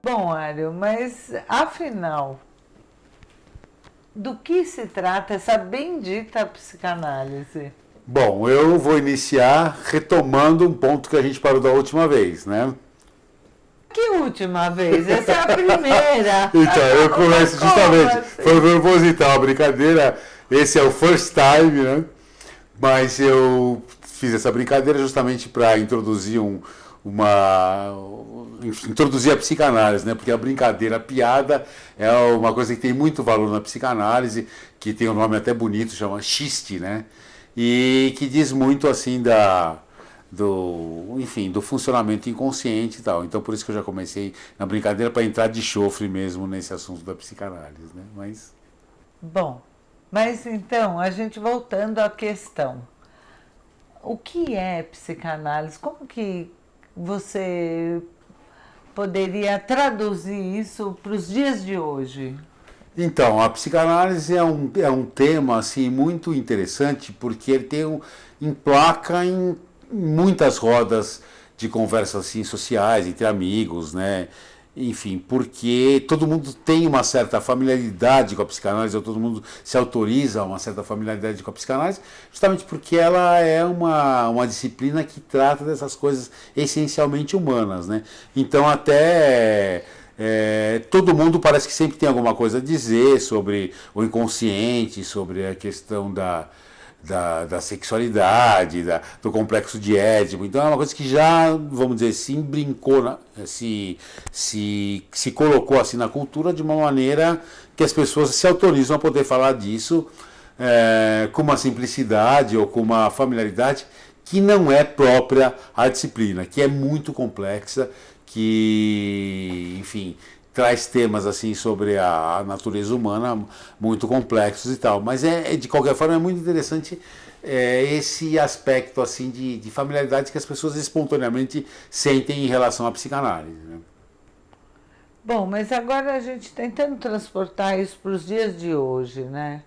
Bom, Mário, mas afinal, do que se trata essa bendita psicanálise? Bom, eu vou iniciar retomando um ponto que a gente parou da última vez, né? Que última vez? Essa é a primeira. Então, eu começo Como justamente, foi assim? proposital a brincadeira, esse é o first time, né? Mas eu fiz essa brincadeira justamente para introduzir uma. Enfim, introduzir a psicanálise, né? Porque a brincadeira, a piada é uma coisa que tem muito valor na psicanálise, que tem um nome até bonito, chama xiste, né? E que diz muito assim enfim, do funcionamento inconsciente e tal. Então por isso que eu já comecei na brincadeira para entrar de chofre mesmo nesse assunto da psicanálise, né? Mas Bom, mas então, a gente voltando à questão. O que é psicanálise? Como que você poderia traduzir isso para os dias de hoje? então, a psicanálise é um tema assim muito interessante porque ele emplaca em muitas rodas de conversas assim, sociais, entre amigos, né? Enfim, porque todo mundo tem uma certa familiaridade com a psicanálise, ou todo mundo se autoriza a uma certa familiaridade com a psicanálise, justamente porque ela é uma disciplina que trata dessas coisas essencialmente humanas, né? Então, até todo mundo parece que sempre tem alguma coisa a dizer sobre o inconsciente, sobre a questão da sexualidade, do complexo de Édipo. Então é uma coisa que já, vamos dizer, se brincou, se colocou assim na cultura de uma maneira que as pessoas se autorizam a poder falar disso com uma simplicidade ou com uma familiaridade que não é própria à disciplina, que é muito complexa, que, enfim, traz temas assim sobre a natureza humana muito complexos e tal. Mas de qualquer forma é muito interessante esse aspecto assim de familiaridade que as pessoas espontaneamente sentem em relação à psicanálise, né? Bom, mas agora a gente tentando transportar isso para os dias de hoje, né?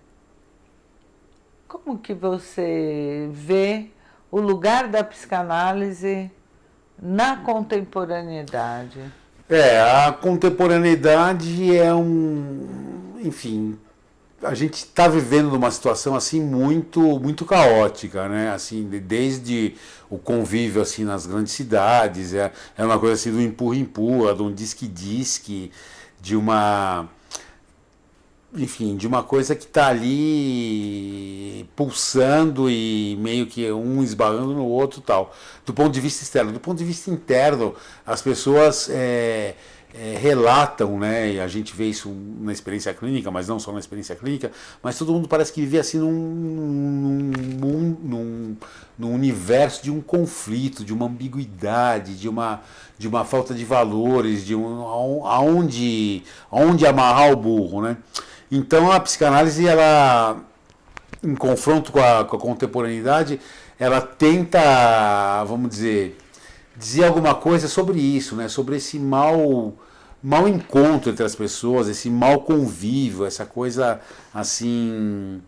Como que você vê o lugar da psicanálise na contemporaneidade? A contemporaneidade enfim, a gente está vivendo numa situação assim muito caótica, né? Assim, desde o convívio assim nas grandes cidades, é uma coisa assim do empurra-empurra, de um disque-disque, de uma enfim, de uma coisa que está ali pulsando e meio que um esbarrando no outro e tal, do ponto de vista externo. Do ponto de vista interno, as pessoas relatam, né, e a gente vê isso na experiência clínica, mas não só na experiência clínica, mas todo mundo parece que vive assim num universo de um conflito, de uma ambiguidade, de uma falta de valores, aonde amarrar o burro, né? Então a psicanálise, ela, em confronto com a contemporaneidade, ela tenta, vamos dizer alguma coisa sobre isso, né? Sobre esse mau encontro entre as pessoas, esse mau convívio, essa coisa assim,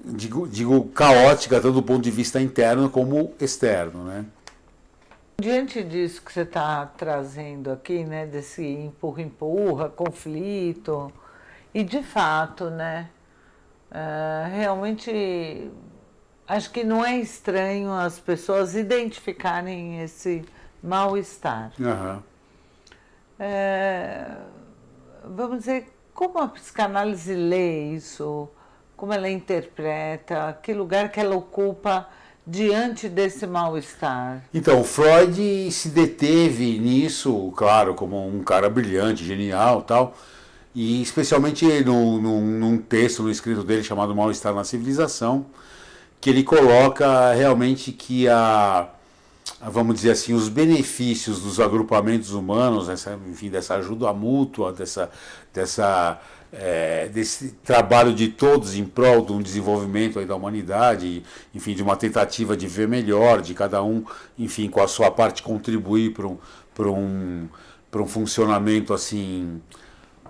digo caótica, tanto do ponto de vista interno como externo, né? Diante disso que você está trazendo aqui, né, desse empurra-empurra, conflito, e de fato, né, realmente acho que não é estranho as pessoas identificarem esse mal-estar. Uhum. É, vamos dizer, como a psicanálise lê isso, como ela interpreta, que lugar que ela ocupa diante desse mal-estar? Então, o Freud se deteve nisso, claro, como um cara brilhante, genial tal, e especialmente num texto, no escrito dele chamado Mal-Estar na Civilização, que ele coloca realmente que vamos dizer assim, os benefícios dos agrupamentos humanos, enfim, dessa ajuda mútua, desse trabalho de todos em prol de um desenvolvimento aí da humanidade, enfim, de uma tentativa de ver melhor, de cada um, enfim, com a sua parte contribuir para um funcionamento assim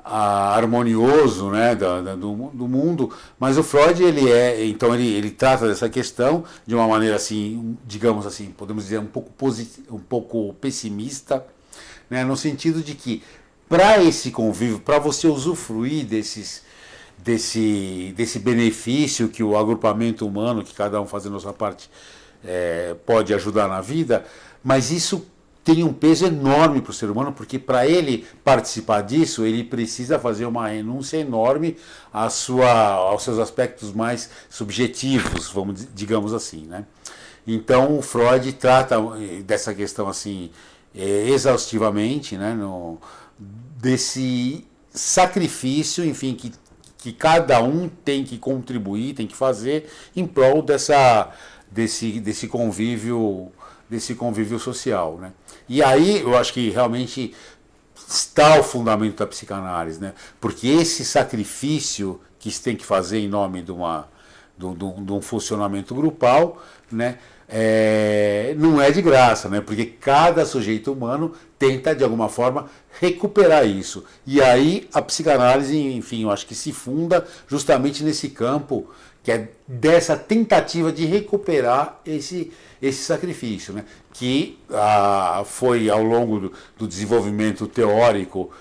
harmonioso, né, do mundo, mas o Freud então ele trata dessa questão de uma maneira assim, digamos assim, podemos dizer um pouco pessimista, né, no sentido de que para esse convívio, para você usufruir desse benefício que o agrupamento humano, que cada um fazendo a sua parte, pode ajudar na vida, mas isso tem um peso enorme para o ser humano, porque para ele participar disso, ele precisa fazer uma renúncia enorme aos seus aspectos mais subjetivos, digamos assim, né? Então, o Freud trata dessa questão assim exaustivamente, né, desse sacrifício, enfim, que cada um tem que contribuir, tem que fazer em prol desse convívio social, né? E aí eu acho que realmente está o fundamento da psicanálise, né? Porque esse sacrifício que se tem que fazer em nome de um funcionamento grupal, né? Não é de graça, né? Porque cada sujeito humano tenta de alguma forma recuperar isso. E aí a psicanálise, enfim, eu acho que se funda justamente nesse campo, que é dessa tentativa de recuperar esse sacrifício, né? Que foi ao longo do desenvolvimento teórico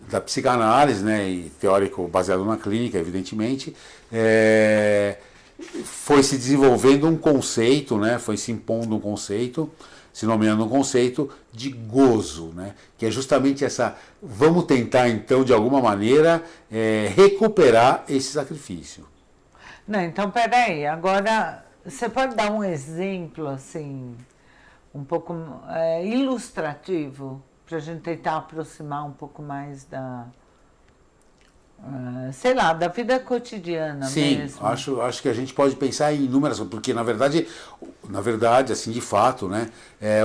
da psicanálise, né? E teórico baseado na clínica, evidentemente, foi se desenvolvendo um conceito, né? Foi se impondo um conceito, se nomeando um conceito de gozo, né? Que é justamente vamos tentar então de alguma maneira recuperar esse sacrifício. Não, então peraí, agora você pode dar um exemplo assim, um pouco ilustrativo, para a gente tentar aproximar um pouco mais sei lá, da vida cotidiana. Sim, mesmo. acho que a gente pode pensar em inúmeras, porque na verdade, assim, de fato, né,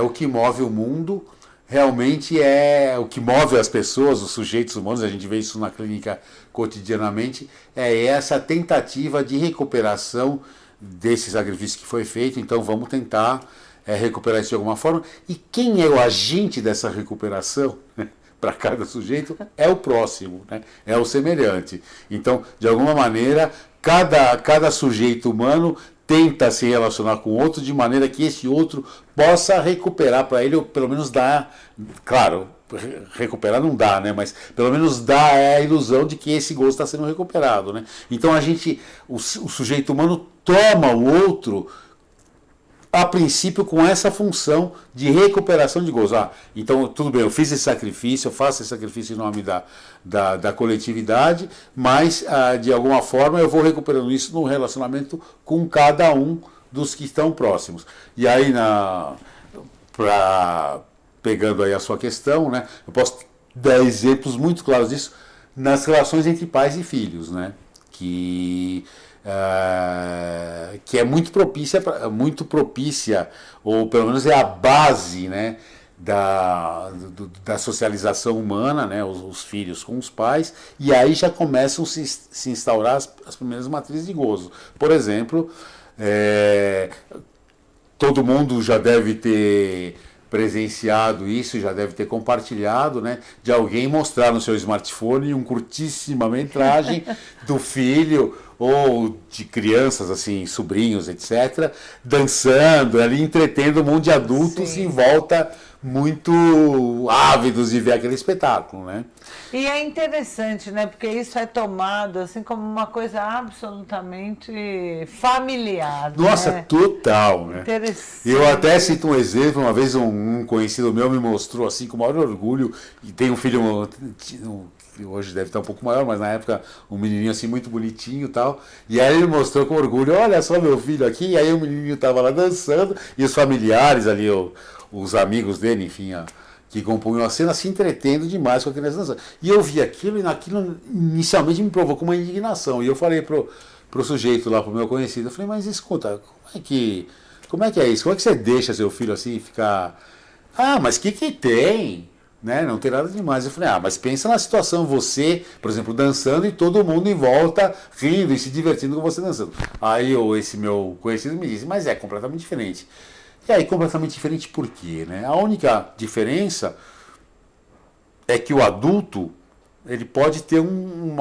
o que move o mundo realmente é o que move as pessoas, os sujeitos humanos, a gente vê isso na clínica cotidianamente, é essa tentativa de recuperação desse sacrifício que foi feito. Então vamos tentar recuperar isso de alguma forma. E quem é o agente dessa recuperação, né, para cada sujeito, é o próximo, né? É o semelhante. Então, de alguma maneira, cada sujeito humano tenta se relacionar com o outro de maneira que esse outro possa recuperar para ele, ou pelo menos dar, claro, recuperar não dá, né? Mas pelo menos dá a ilusão de que esse gozo está sendo recuperado, né? Então o sujeito humano toma o outro a princípio com essa função de recuperação de gozo. Então tudo bem, eu fiz esse sacrifício, eu faço esse sacrifício em nome da coletividade, mas de alguma forma eu vou recuperando isso no relacionamento com cada um dos que estão próximos. E aí, pegando aí a sua questão, né, eu posso dar exemplos muito claros disso nas relações entre pais e filhos, né, que é muito propícia, ou pelo menos é a base, né, da socialização humana, né, os filhos com os pais, e aí já começam a se instaurar as primeiras matrizes de gozo. Por exemplo, todo mundo já deve ter presenciado isso, já deve ter compartilhado, né, de alguém mostrar no seu smartphone uma curtíssima metragem do filho ou de crianças, assim, sobrinhos, etc., dançando, ali entretendo um monte de adultos em volta, muito ávidos de ver aquele espetáculo, né? E é interessante, né? Porque isso é tomado assim como uma coisa absolutamente familiar. Nossa, né? total, né? Interessante. Eu até cito um exemplo, uma vez um conhecido meu me mostrou assim com o maior orgulho, e tem um filho, hoje deve estar um pouco maior, mas na época um menininho assim muito bonitinho e tal, e aí ele mostrou com orgulho, olha só meu filho aqui, e aí o menininho estava lá dançando, e os familiares ali, os amigos dele, enfim, que compunham a cena, se entretendo demais com a criança dançando. E eu vi aquilo, e naquilo inicialmente me provocou uma indignação, e eu falei pro sujeito lá, pro meu conhecido, eu falei, mas escuta, como é que é isso? Como é que você deixa seu filho assim ficar... mas que tem? Né? Não tem nada demais. Eu falei, mas pensa na situação, você, por exemplo, dançando e todo mundo em volta rindo e se divertindo com você dançando. Aí esse meu conhecido me disse, mas é completamente diferente. E aí, completamente diferente por quê? Né? A única diferença é que o adulto ele pode ter um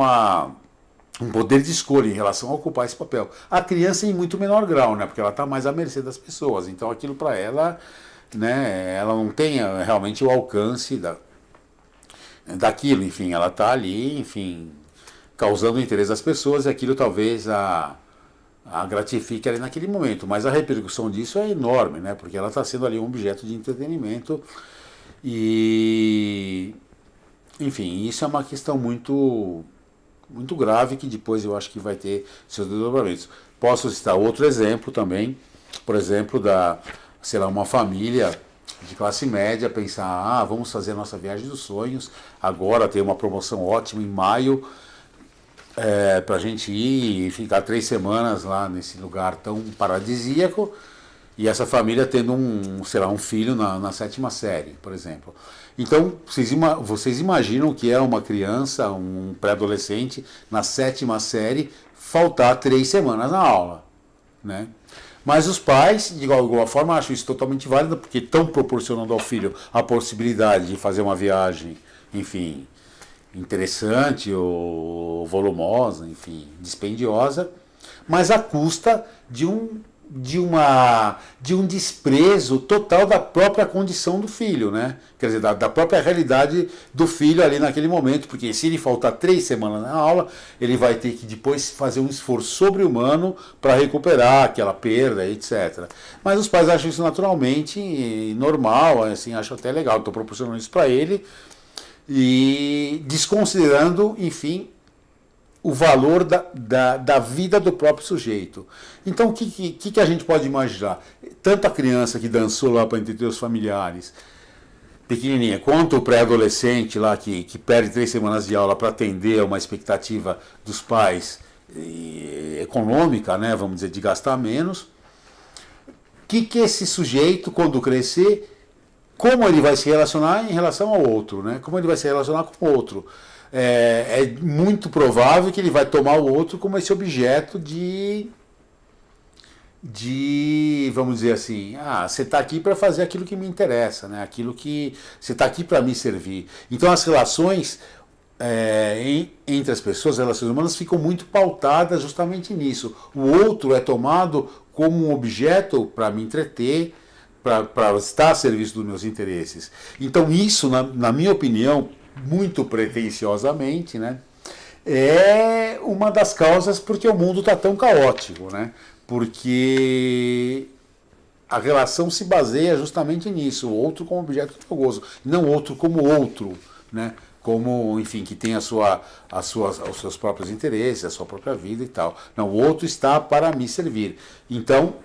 poder de escolha em relação a ocupar esse papel. A criança em muito menor grau, né? Porque ela está mais à mercê das pessoas. Então aquilo para ela, né, ela não tem realmente o alcance daquilo, enfim, ela está ali, enfim, causando o interesse das pessoas e aquilo talvez a gratifique ali naquele momento, mas a repercussão disso é enorme, né? Porque ela está sendo ali um objeto de entretenimento e, enfim, isso é uma questão muito grave que depois eu acho que vai ter seus desdobramentos. Posso citar outro exemplo também, por exemplo, sei lá, uma família de classe média pensar, vamos fazer a nossa viagem dos sonhos, agora tem uma promoção ótima em maio, para a gente ir e ficar 3 semanas lá nesse lugar tão paradisíaco, e essa família tendo sei lá, um filho na 7ª série, por exemplo. Então, vocês imaginam que é uma criança, um pré-adolescente, na 7ª série, faltar 3 semanas na aula, né? Mas os pais, de alguma forma, acham isso totalmente válido, porque estão proporcionando ao filho a possibilidade de fazer uma viagem, enfim, interessante ou volumosa, enfim, dispendiosa, mas à custa de um desprezo total da própria condição do filho, né? Quer dizer, da própria realidade do filho ali naquele momento, porque se ele faltar 3 semanas na aula, ele vai ter que depois fazer um esforço sobre-humano para recuperar aquela perda, etc. Mas os pais acham isso naturalmente normal, assim, acham até legal, estou proporcionando isso para ele, e desconsiderando, enfim, o valor da vida do próprio sujeito. Então, o que a gente pode imaginar? Tanto a criança que dançou lá para entreter os familiares, pequenininha, quanto o pré-adolescente lá que perde 3 semanas de aula para atender a uma expectativa dos pais econômica, né, vamos dizer, de gastar menos. O que esse sujeito, quando crescer, como ele vai se relacionar em relação ao outro, né? Como ele vai se relacionar com o outro? É muito provável que ele vai tomar o outro como esse objeto vamos dizer assim, você está aqui para fazer aquilo que me interessa, né? Aquilo que você está aqui para me servir. Então as relações entre as pessoas, as relações humanas, ficam muito pautadas justamente nisso. O outro é tomado como um objeto para me entreter, para estar a serviço dos meus interesses. Então isso, na minha opinião, muito pretensiosamente, né, é uma das causas porque o mundo está tão caótico, né? Porque a relação se baseia justamente nisso, o outro como objeto de gozo, não outro como outro, né? Como, enfim, que tem os seus próprios interesses, a sua própria vida e tal. Não, o outro está para me servir. Então,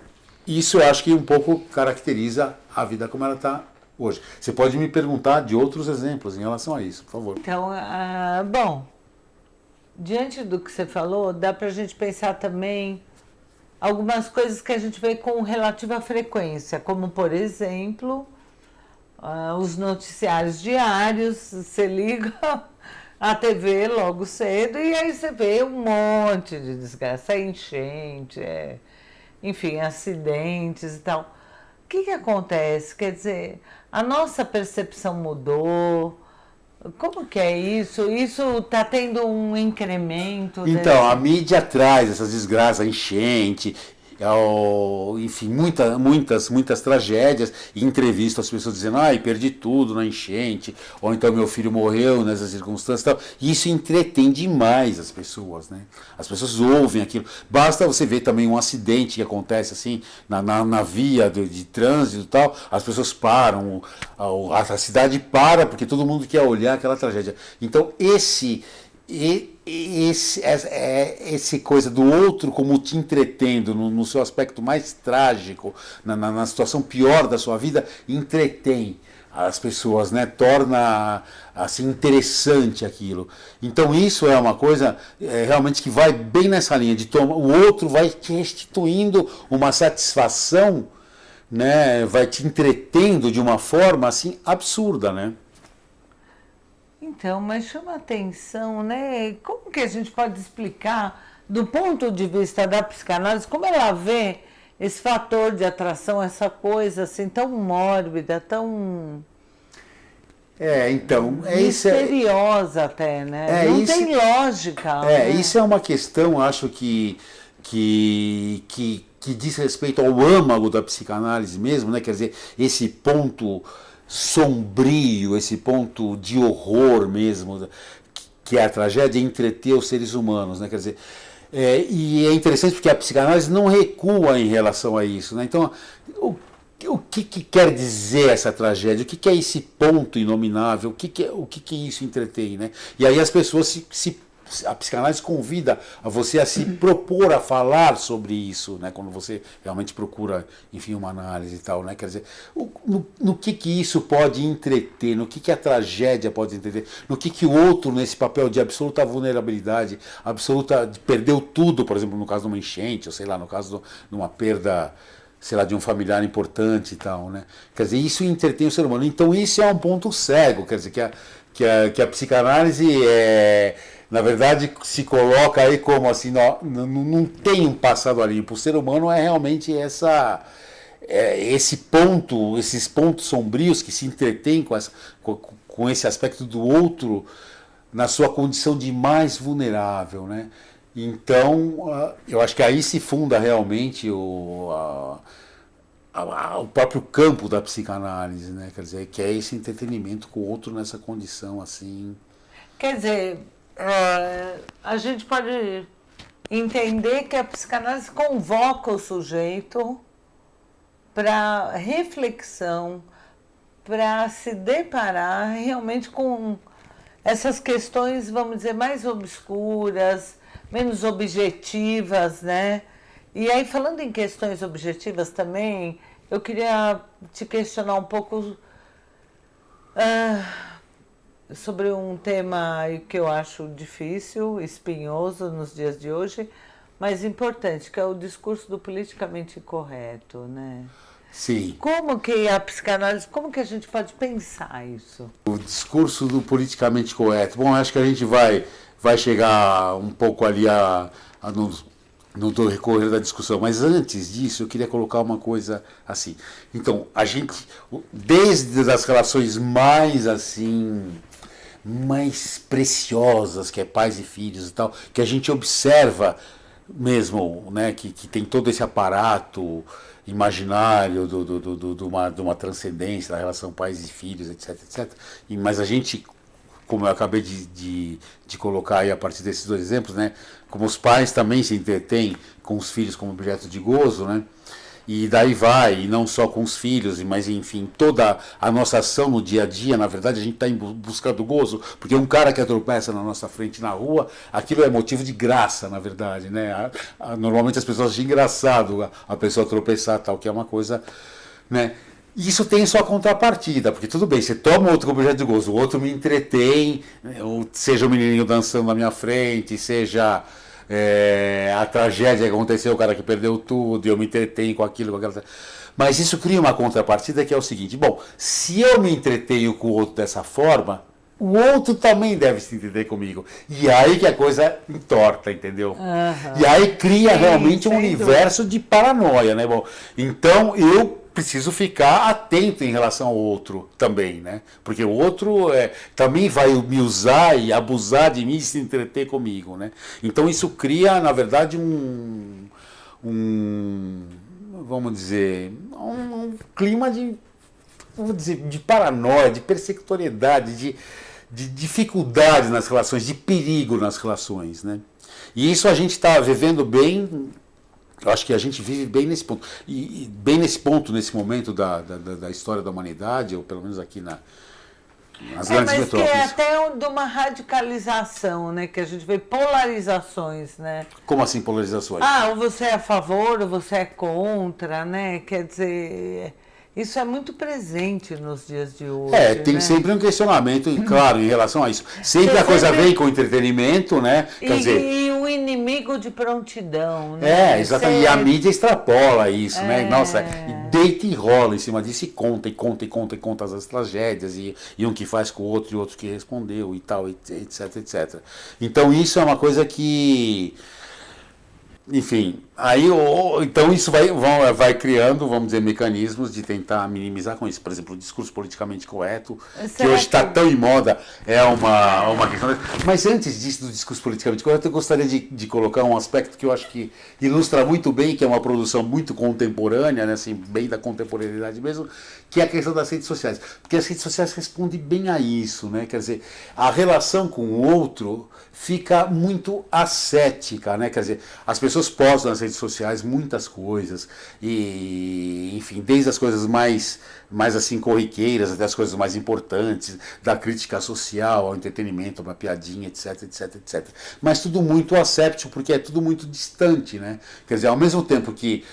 isso eu acho que um pouco caracteriza a vida como ela está hoje. Você pode me perguntar de outros exemplos em relação a isso, por favor. Então, bom, diante do que você falou, dá para a gente pensar também algumas coisas que a gente vê com relativa frequência, como, por exemplo, os noticiários diários. Você liga a TV logo cedo e aí você vê um monte de desgraça, enchente, enfim, acidentes e tal. O que acontece? Quer dizer, a nossa percepção mudou. Como que é isso? Isso está tendo um incremento? Então, a mídia traz essas desgraças, enchente, enfim, muitas tragédias, e entrevista as pessoas dizendo, perdi tudo na enchente, ou então meu filho morreu nessas circunstâncias e tal. E isso entretém demais as pessoas, né? As pessoas ouvem aquilo. Basta você ver também um acidente que acontece assim na via de trânsito e tal, as pessoas param, a cidade para, porque todo mundo quer olhar aquela tragédia. Então, esse coisa do outro como te entretendo no seu aspecto mais trágico, na situação pior da sua vida, entretém as pessoas, né? Torna assim interessante aquilo. Então isso é uma coisa realmente que vai bem nessa linha de o outro vai te restituindo uma satisfação, né? Vai te entretendo de uma forma assim absurda, né? Então, mas chama atenção, né? Como que a gente pode explicar, do ponto de vista da psicanálise, como ela vê esse fator de atração, essa coisa assim tão mórbida, tão misteriosa até, né? Não tem lógica. Né? Isso é uma questão, acho que diz respeito ao âmago da psicanálise mesmo, né? Quer dizer, esse ponto sombrio, esse ponto de horror mesmo, que é a tragédia, entreter os seres humanos, né? Quer dizer, e é interessante porque a psicanálise não recua em relação a isso, né? Então, o que quer dizer essa tragédia? O que é esse ponto inominável? O que isso entretém, né? E aí as pessoas a psicanálise convida a você a se propor a falar sobre isso, né? Quando você realmente procura, enfim, uma análise e tal, né? Quer dizer, no que isso pode entreter, no que a tragédia pode entreter, no que o outro, nesse papel de absoluta vulnerabilidade, absoluta, perdeu tudo, por exemplo, no caso de uma enchente, ou sei lá, no caso de uma perda, sei lá, de um familiar importante e tal, né? Quer dizer, isso entretém o ser humano. Então isso é um ponto cego, quer dizer, que a psicanálise na verdade, se coloca aí como assim, não tem um passado ali. Para o ser humano é realmente esse ponto, esses pontos sombrios que se entretêm com esse aspecto do outro na sua condição de mais vulnerável, né? Então, eu acho que aí se funda realmente o próprio campo da psicanálise, né? Quer dizer, que é esse entretenimento com o outro nessa condição assim. Quer dizer, a gente pode entender que a psicanálise convoca o sujeito para reflexão, para se deparar realmente com essas questões, vamos dizer, mais obscuras, menos objetivas, né? E aí, falando em questões objetivas também, eu queria te questionar um pouco sobre um tema que eu acho difícil, espinhoso nos dias de hoje, mas importante, que é o discurso do politicamente correto, né? Sim. Como que a psicanálise, como que a gente pode pensar isso? O discurso do politicamente correto. Bom, acho que a gente vai chegar um pouco ali no decorrer da discussão, mas antes disso eu queria colocar uma coisa assim. Então, a gente, desde as relações mais assim, mais preciosas, que é pais e filhos e tal, que a gente observa mesmo, né, que tem todo esse aparato imaginário de uma transcendência da relação pais e filhos, etc, etc. Mas a gente, como eu acabei de colocar aí a partir desses dois exemplos, né, como os pais também se entretêm com os filhos como objeto de gozo, né, e daí vai, e não só com os filhos, mas enfim, toda a nossa ação no dia a dia, na verdade a gente está em busca do gozo, porque um cara que tropeça na nossa frente na rua, aquilo é motivo de graça, na verdade, né? Normalmente as pessoas acham engraçado a pessoa tropeçar, tal, que é uma coisa, né? E isso tem sua contrapartida, porque tudo bem, você toma outro como objeto de gozo, o outro me entretém, ou seja o menininho dançando na minha frente, seja a tragédia que aconteceu, o cara que perdeu tudo, e eu me entretenho com aquilo, com aquela. Mas isso cria uma contrapartida que é o seguinte: bom, se eu me entretenho com o outro dessa forma, o outro também deve se entender comigo. E aí que a coisa entorta, entendeu? Uhum. E aí cria realmente um sem universo de paranoia, né? Bom, então eu preciso ficar atento em relação ao outro também, né? Porque o outro também vai me usar e abusar de mim e se entreter comigo, né? Então isso cria, na verdade, vamos dizer, um clima de paranoia, de persecutoriedade, de dificuldade nas relações, de perigo nas relações, né? E isso a gente está vivendo bem. Eu acho que a gente vive bem nesse ponto. E bem nesse ponto, nesse momento da história da humanidade, ou pelo menos aqui nas grandes mas metrópoles. Que é até de uma radicalização, né? Que a gente vê polarizações, né? Como assim polarizações? Ou você é a favor, ou você é contra, né? Quer dizer, isso é muito presente nos dias de hoje. Tem né? sempre um questionamento, claro, em relação a isso. Sempre a coisa vem com entretenimento, né? Quer dizer, e o inimigo de prontidão, né? Exatamente. E a mídia extrapola isso, né? Nossa, e deita e rola em cima disso e conta as tragédias, e um que faz com o outro e o outro que respondeu e tal, etc, etc. Então isso é uma coisa que, enfim, Aí, então isso vai criando, vamos dizer, mecanismos de tentar minimizar com isso. Por exemplo, o discurso politicamente correto, que hoje está tão em moda, é uma questão. Mas antes disso, do discurso politicamente correto, eu gostaria de colocar um aspecto que eu acho que ilustra muito bem, que é uma produção muito contemporânea, né, assim, bem da contemporaneidade mesmo, que é a questão das redes sociais. Porque as redes sociais respondem bem a isso, né? Quer dizer, a relação com o outro fica muito ascética, né? Quer dizer, as pessoas postam nas redes sociais muitas coisas e, enfim, desde as coisas mais assim corriqueiras até as coisas mais importantes, da crítica social ao entretenimento, uma piadinha, etc, etc, etc. Mas tudo muito asséptico, porque é tudo muito distante, né? Quer dizer, ao mesmo tempo que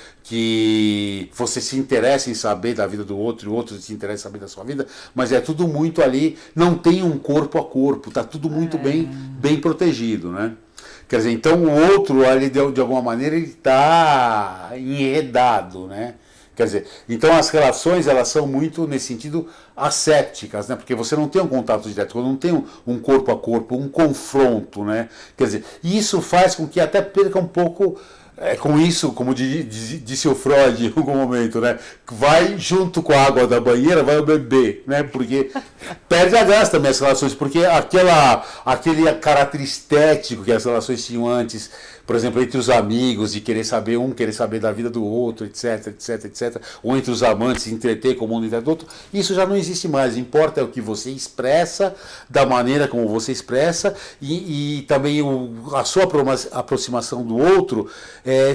você se interessa em saber da vida do outro e o outro se interessa em saber da sua vida, mas é tudo muito ali, não tem um corpo a corpo, está tudo muito bem protegido, né? Quer dizer, então o outro ali de alguma maneira ele está enredado, né? Quer dizer, então as relações elas são muito nesse sentido assépticas, né? Porque você não tem um contato direto, não tem um corpo a corpo, um confronto, né? Quer dizer, isso faz com que até perca um pouco. Com isso, como disse o Freud em algum momento, né? Vai junto com a água da banheira, vai o bebê, né? Porque perde a graça também as relações, porque aquele caráter estético que as relações tinham antes, por exemplo, entre os amigos, de querer saber da vida do outro, etc, etc, etc, ou entre os amantes, se entreter com o mundo do outro, isso já não existe mais. Importa é o que você expressa, da maneira como você expressa, e também a sua aproximação do outro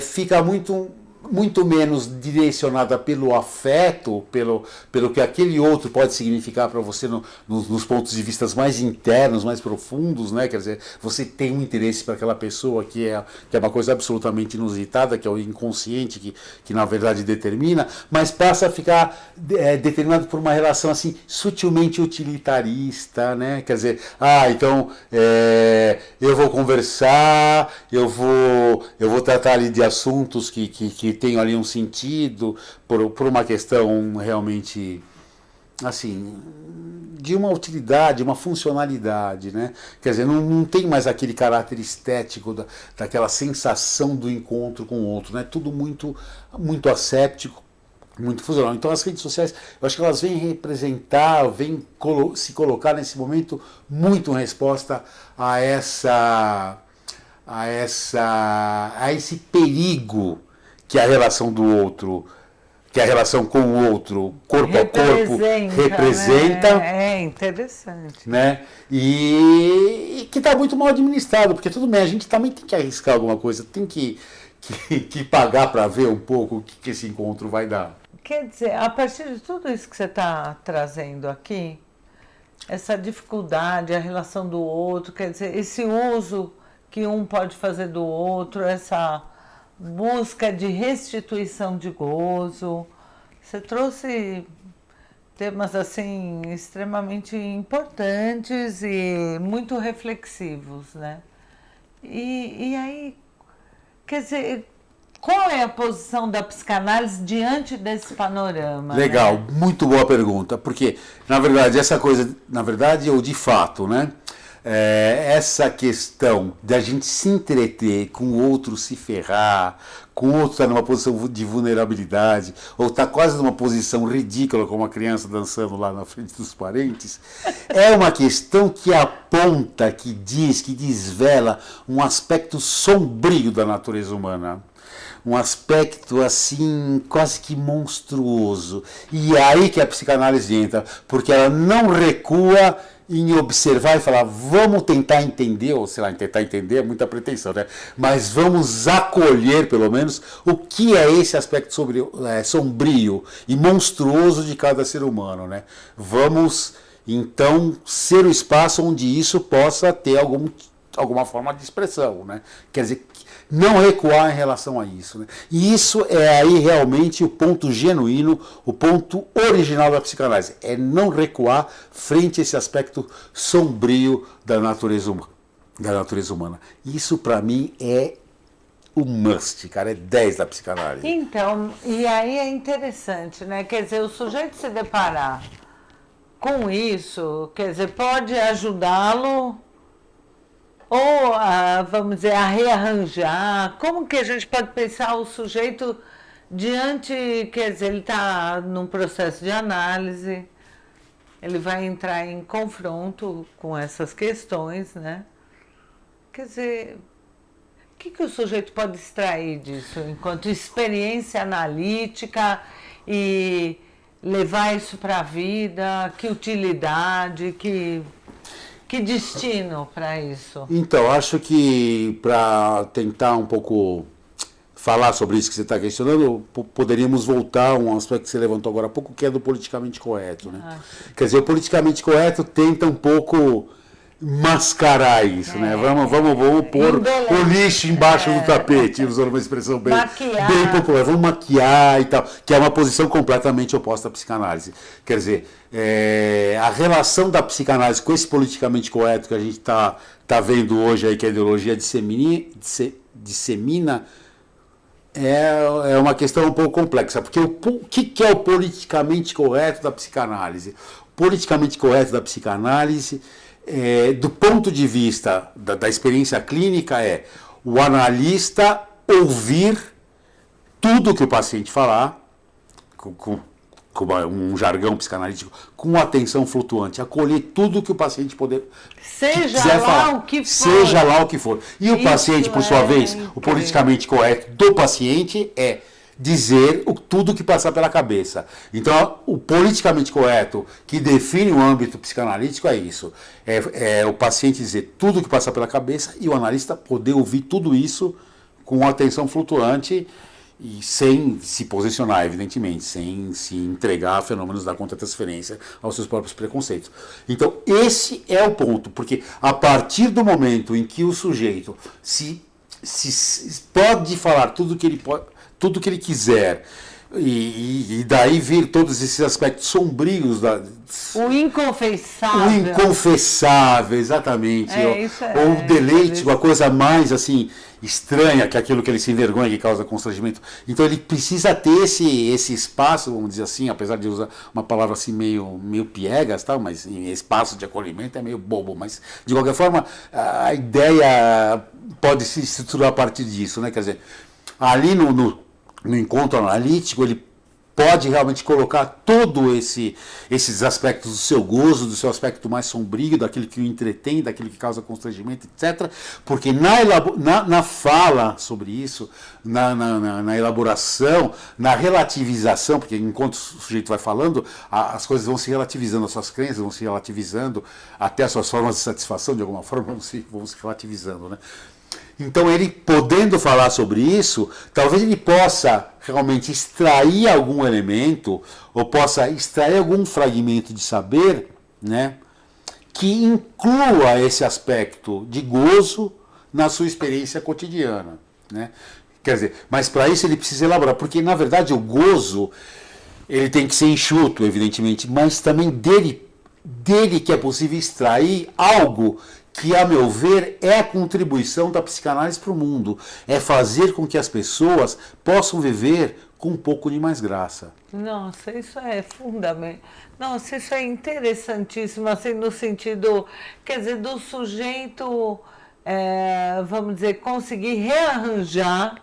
fica muito menos direcionada pelo afeto, pelo que aquele outro pode significar para você nos pontos de vista mais internos, mais profundos, né? Quer dizer, você tem um interesse para aquela pessoa que é uma coisa absolutamente inusitada, que é o inconsciente que na verdade determina, mas passa a ficar determinado por uma relação assim sutilmente utilitarista, né? Quer dizer, então eu vou conversar, eu vou tratar ali de assuntos que tenham ali um sentido por uma questão realmente assim de uma utilidade, uma funcionalidade, né? Quer dizer, não tem mais aquele caráter estético daquela sensação do encontro com o outro, né? Tudo muito asséptico, muito funcional. Então as redes sociais, eu acho que elas vêm representar, vêm se colocar nesse momento muito em resposta a esse perigo que a relação do outro, que a relação com o outro, corpo a corpo, representa. Né? É interessante. Né? E que está muito mal administrado, porque tudo bem, a gente também tem que arriscar alguma coisa, tem que pagar para ver um pouco o que esse encontro vai dar. Quer dizer, a partir de tudo isso que você está trazendo aqui, essa dificuldade, a relação do outro, quer dizer, esse uso que um pode fazer do outro, essa busca de restituição de gozo. Você trouxe temas assim extremamente importantes e muito reflexivos, né? E aí, quer dizer, qual é a posição da psicanálise diante desse panorama? Legal, né? Muito boa pergunta, porque na verdade essa coisa, ou de fato, né? Essa questão da gente se entreter com o outro se ferrar, com o outro estar numa posição de vulnerabilidade, ou estar quase numa posição ridícula, como uma criança dançando lá na frente dos parentes, é uma questão que aponta, que desvela um aspecto sombrio da natureza humana. Um aspecto assim, quase que monstruoso. E é aí que a psicanálise entra, porque ela não recua em observar e falar, vamos tentar entender, ou sei lá, tentar entender é muita pretensão, né? Mas vamos acolher, pelo menos, o que é esse aspecto sombrio e monstruoso de cada ser humano, né? Vamos, então, ser o espaço onde isso possa ter alguma forma de expressão, né? Quer dizer, não recuar em relação a isso, né? E isso é aí realmente o ponto genuíno, o ponto original da psicanálise. É não recuar frente a esse aspecto sombrio da natureza humana. Isso para mim é o must, cara, é 10 da psicanálise. Então, e aí é interessante, né? Quer dizer, o sujeito se deparar com isso, quer dizer, pode ajudá-lo Ou, vamos dizer, a rearranjar? Como que a gente pode pensar o sujeito diante, quer dizer, ele está num processo de análise, ele vai entrar em confronto com essas questões, né? Quer dizer, o que o sujeito pode extrair disso enquanto experiência analítica e levar isso para a vida? Que utilidade, que destino para isso? Então, acho que para tentar um pouco falar sobre isso que você está questionando, poderíamos voltar a um aspecto que você levantou agora há pouco, que é do politicamente correto, né? Quer dizer, o politicamente correto tenta um pouco mascarar isso, né? Vamos pôr o lixo embaixo do tapete, usando uma expressão bem popular. Vamos maquiar e tal, que é uma posição completamente oposta à psicanálise. Quer dizer, a relação da psicanálise com esse politicamente correto que a gente está vendo hoje aí, que a ideologia dissemina, é uma questão um pouco complexa, porque o que é o politicamente correto da psicanálise? O politicamente correto da psicanálise, do ponto de vista da experiência clínica, é o analista ouvir tudo que o paciente falar, com um jargão psicanalítico, com atenção flutuante, acolher tudo que o paciente quiser falar, seja lá o que for. E o paciente, por sua vez, o politicamente correto do paciente é dizer tudo que passar pela cabeça. Então, o politicamente correto que define o âmbito psicanalítico é isso. É o paciente dizer tudo que passar pela cabeça e o analista poder ouvir tudo isso com atenção flutuante e sem se posicionar, evidentemente, sem se entregar a fenômenos da contratransferência aos seus próprios preconceitos. Então, esse é o ponto, porque a partir do momento em que o sujeito se pode falar tudo que ele quiser, e daí vir todos esses aspectos sombrios o inconfessável. O inconfessável, exatamente. Ou o deleite, a coisa mais assim estranha, que aquilo que ele se envergonha, que causa constrangimento. Então ele precisa ter esse espaço, vamos dizer assim, apesar de usar uma palavra assim meio piegas, tal, mas espaço de acolhimento é meio bobo, mas de qualquer forma a ideia pode se estruturar a partir disso, né? Quer dizer, ali no encontro analítico, ele pode realmente colocar todos esses aspectos do seu gozo, do seu aspecto mais sombrio, daquilo que o entretém, daquilo que causa constrangimento, etc. Porque na fala sobre isso, na elaboração, na relativização, porque enquanto o sujeito vai falando, as coisas vão se relativizando, as suas crenças vão se relativizando, até as suas formas de satisfação, de alguma forma, vão se relativizando, né? Então, ele podendo falar sobre isso, talvez ele possa realmente extrair algum elemento, ou possa extrair algum fragmento de saber, né, que inclua esse aspecto de gozo na sua experiência cotidiana, né? Quer dizer, mas para isso ele precisa elaborar, porque na verdade o gozo, ele tem que ser enxuto, evidentemente, mas também dele que é possível extrair algo que, a meu ver, é a contribuição da psicanálise para o mundo. É fazer com que as pessoas possam viver com um pouco de mais graça. Nossa, isso é fundamental. Nossa, isso é interessantíssimo, assim, no sentido, quer dizer, do sujeito, vamos dizer, conseguir rearranjar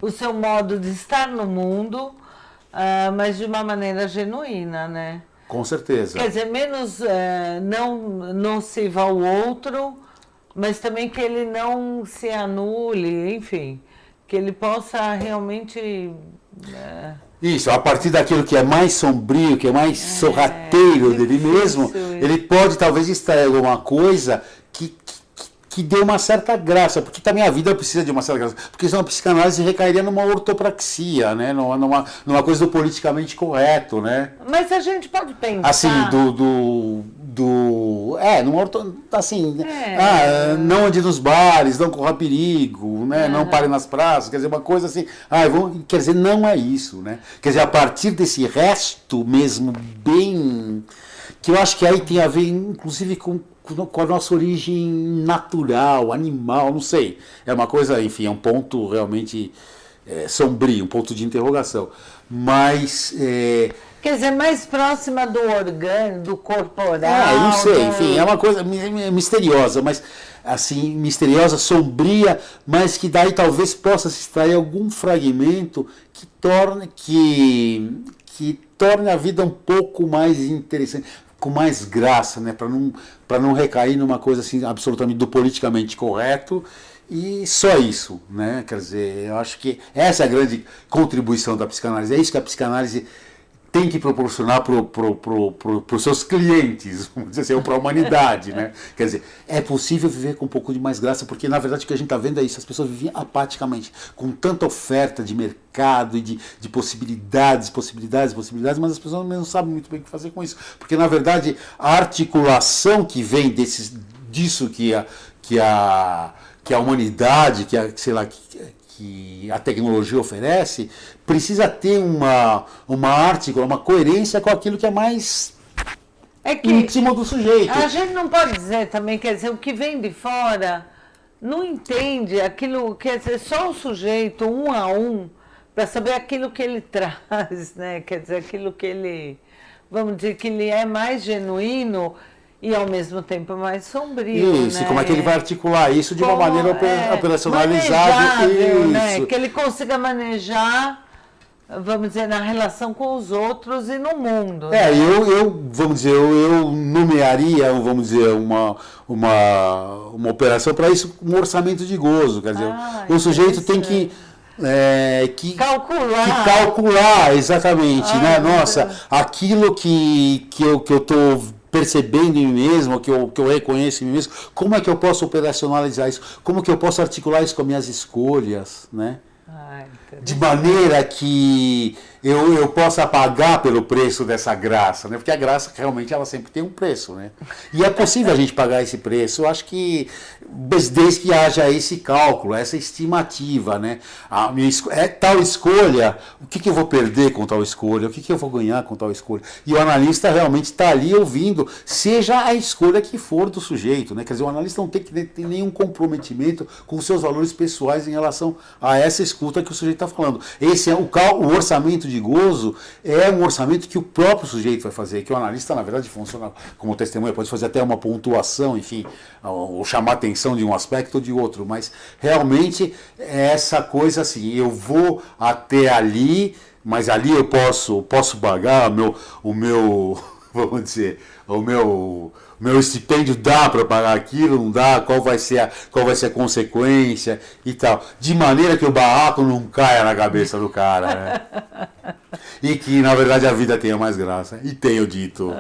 o seu modo de estar no mundo, mas de uma maneira genuína, né? Com certeza. Quer dizer, menos não nociva ao outro, mas também que ele não se anule, enfim, que ele possa realmente... Isso, a partir daquilo que é mais sombrio, que é mais sorrateiro dele mesmo, ele pode talvez extrair alguma coisa que dê uma certa graça, porque também a vida precisa de uma certa graça, porque senão a psicanálise recairia numa ortopraxia, né? numa coisa do politicamente correto, né? Mas a gente pode pensar... Assim, não ande nos bares, não corra perigo, né? Não pare nas praças, quer dizer, uma coisa assim, quer dizer, não é isso, né? Quer dizer, a partir desse resto mesmo bem... que eu acho que aí tem a ver, inclusive, com a nossa origem natural, animal, não sei. É uma coisa, enfim, é um ponto realmente sombrio, um ponto de interrogação. Mas... Quer dizer, mais próxima do orgânico, do corporal. Eu não sei, do... enfim, é uma coisa misteriosa, mas assim, misteriosa, sombria, mas que daí talvez possa se extrair algum fragmento que torne a vida um pouco mais interessante, com mais graça, né? Para não recair numa coisa assim absolutamente do politicamente correto. E só isso, né? Quer dizer, eu acho que essa é a grande contribuição da psicanálise. É isso que a psicanálise tem que proporcionar para os seus clientes, vamos dizer assim, ou para a humanidade, né? Quer dizer, é possível viver com um pouco de mais graça, porque na verdade o que a gente está vendo é isso, as pessoas viviam apaticamente, com tanta oferta de mercado e de possibilidades, mas as pessoas não sabem muito bem o que fazer com isso, porque na verdade a articulação que vem disso que a humanidade, que a tecnologia oferece, precisa ter uma articulação, uma coerência com aquilo que é mais íntimo do sujeito. A gente não pode dizer também, quer dizer, o que vem de fora não entende aquilo, quer dizer, só o sujeito, um a um, para saber aquilo que ele traz, né? Quer dizer, aquilo que ele, vamos dizer, que ele é mais genuíno e ao mesmo tempo mais sombrio. Isso, né? como é que ele vai articular isso de uma maneira operacionalizada. Né? Que ele consiga manejar, vamos dizer, na relação com os outros e no mundo. Né? Vamos dizer, eu nomearia, vamos dizer, uma operação para isso, um orçamento de gozo. Quer dizer, o sujeito tem que calcular exatamente, né? Nossa, aquilo que eu estou percebendo em mim mesmo, que eu reconheço em mim mesmo, como é que eu posso operacionalizar isso? Como que eu posso articular isso com as minhas escolhas, né? De maneira que eu possa pagar pelo preço dessa graça, né? Porque a graça realmente ela sempre tem um preço, né? E é possível a gente pagar esse preço, eu acho que desde que haja esse cálculo, essa estimativa, né? Tal escolha, o que eu vou perder com tal escolha, o que eu vou ganhar com tal escolha. E o analista realmente está ali ouvindo, seja a escolha que for do sujeito, né? Quer dizer, o analista não tem que ter nenhum comprometimento com os seus valores pessoais em relação a essa escuta que o sujeito está falando. Esse é o orçamento de gozo, é um orçamento que o próprio sujeito vai fazer, que o analista, na verdade, funciona como testemunha, pode fazer até uma pontuação, enfim, ou chamar atenção de um aspecto ou de outro, mas realmente é essa coisa assim, eu vou até ali, mas ali eu posso pagar o meu vamos dizer, o meu estipêndio dá para pagar aquilo, não dá, qual vai ser a consequência e tal. De maneira que o barraco não caia na cabeça do cara, né? E que, na verdade, a vida tenha mais graça. E tenho dito.